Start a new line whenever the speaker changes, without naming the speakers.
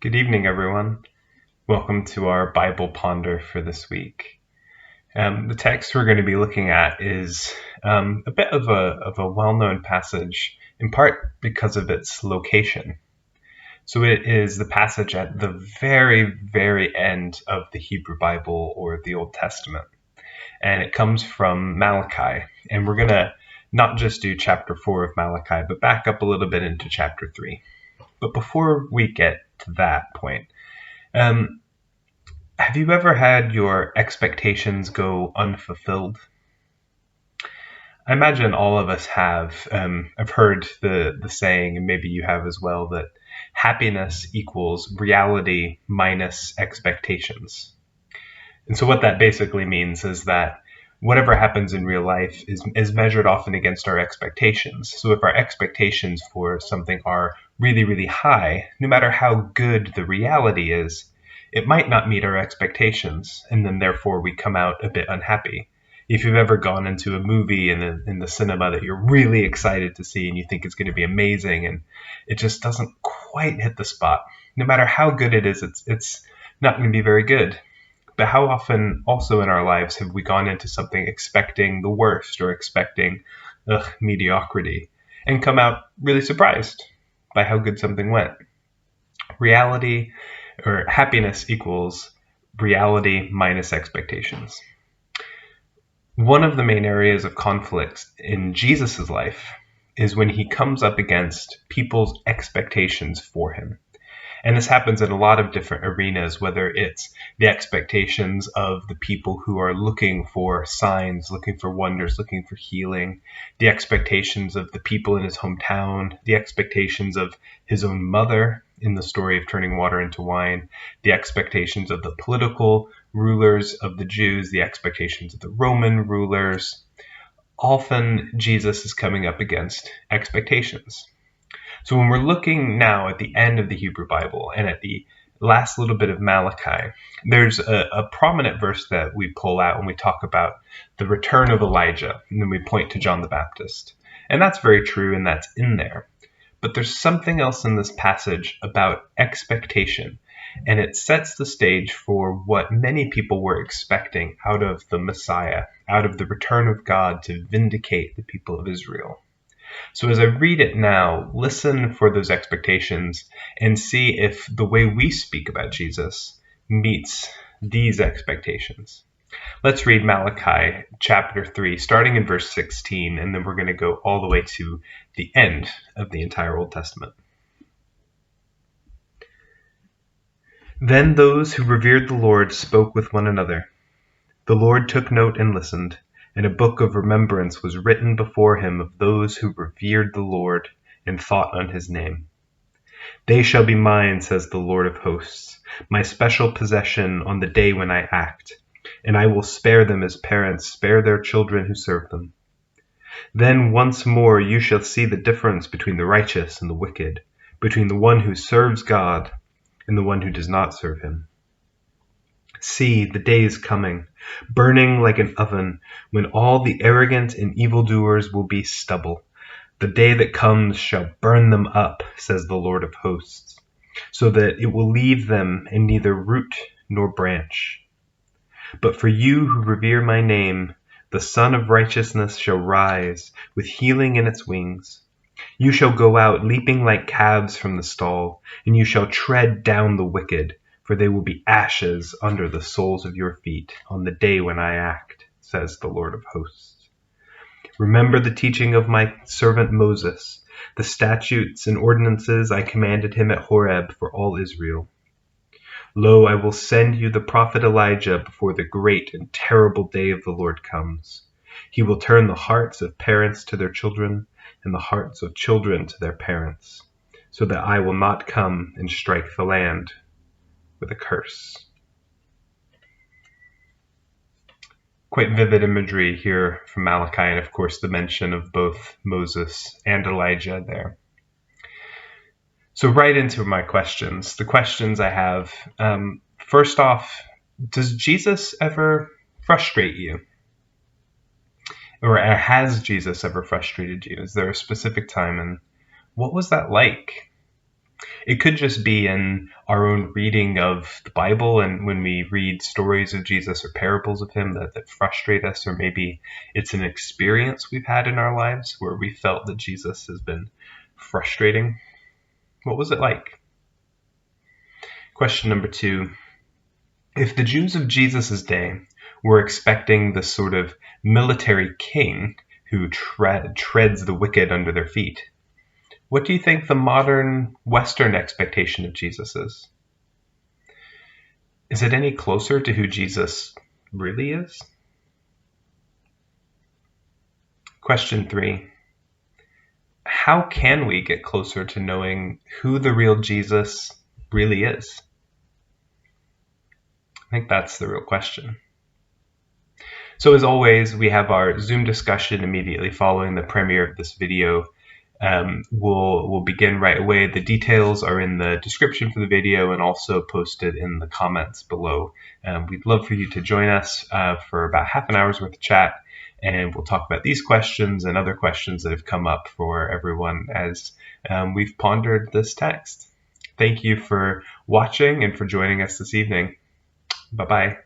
Good evening, everyone. Welcome to our Bible Ponder for this week. The text we're going to be looking at is a bit of a well-known passage, in part because of its location. So it is the passage at the very, very end of the Hebrew Bible or the Old Testament. And it comes from Malachi. And we're going to not just do chapter 4 of Malachi, but back up a little bit into chapter 3. But before we get to that point, have you ever had your expectations go unfulfilled? I imagine all of us have. I've heard the saying, and maybe you have as well, that happiness equals reality minus expectations. And so what that basically means is that whatever happens in real life is measured often against our expectations. So if our expectations for something are really, really high, no matter how good the reality is, it might not meet our expectations, and then therefore we come out a bit unhappy. If you've ever gone into a movie in the cinema that you're really excited to see and you think it's going to be amazing, and it just doesn't quite hit the spot, no matter how good it is, it's not going to be very good. But how often also in our lives have we gone into something expecting the worst or expecting mediocrity and come out really surprised by how good something went? Reality or happiness equals reality minus expectations. One of the main areas of conflict in Jesus' life is when he comes up against people's expectations for him. And this happens in a lot of different arenas, whether it's the expectations of the people who are looking for signs, looking for wonders, looking for healing, the expectations of the people in his hometown, the expectations of his own mother in the story of turning water into wine, the expectations of the political rulers of the Jews, the expectations of the Roman rulers. Often Jesus is coming up against expectations. So when we're looking now at the end of the Hebrew Bible and at the last little bit of Malachi, there's a prominent verse that we pull out when we talk about the return of Elijah, and then we point to John the Baptist. And that's very true, and that's in there. But there's something else in this passage about expectation, and it sets the stage for what many people were expecting out of the Messiah, out of the return of God to vindicate the people of Israel. So as I read it now, listen for those expectations and see if the way we speak about Jesus meets these expectations. Let's read Malachi chapter 3, starting in verse 16, and then we're going to go all the way to the end of the entire Old Testament. Then those who revered the Lord spoke with one another. The Lord took note and listened, and a book of remembrance was written before him of those who revered the Lord and thought on his name. They shall be mine, says the Lord of hosts, my special possession on the day when I act, and I will spare them as parents spare their children who serve them. Then once more you shall see the difference between the righteous and the wicked, between the one who serves God and the one who does not serve him. See, the day is coming, burning like an oven, when all the arrogant and evildoers will be stubble. The day that comes shall burn them up, says the Lord of hosts, so that it will leave them in neither root nor branch. But for you who revere my name, the Son of Righteousness shall rise, with healing in its wings. You shall go out leaping like calves from the stall, and you shall tread down the wicked, for they will be ashes under the soles of your feet on the day when I act, says the Lord of hosts. Remember the teaching of my servant Moses, the statutes and ordinances I commanded him at Horeb for all Israel. Lo, I will send you the prophet Elijah before the great and terrible day of the Lord comes. He will turn the hearts of parents to their children, and the hearts of children to their parents, so that I will not come and strike the land with a curse. Quite vivid imagery here from Malachi, and of course the mention of both Moses and Elijah there. So right into my questions. The questions I have, first off, does Jesus ever frustrate you? Or has Jesus ever frustrated you? Is there a specific time, and what was that like? It could just be in our own reading of the Bible, and when we read stories of Jesus or parables of him that frustrate us, or maybe it's an experience we've had in our lives where we felt that Jesus has been frustrating. What was it like? Question number 2. If the Jews of Jesus' day were expecting this sort of military king who treads the wicked under their feet, what do you think the modern Western expectation of Jesus is? Is it any closer to who Jesus really is? Question 3. How can we get closer to knowing who the real Jesus really is? I think that's the real question. So as always, we have our Zoom discussion immediately following the premiere of this video. We'll begin right away. The details are in the description for the video and also posted in the comments below. We'd love for you to join us for about half an hour's worth of chat, and we'll talk about these questions and other questions that have come up for everyone as we've pondered this text. Thank you for watching and for joining us this evening. Bye-bye.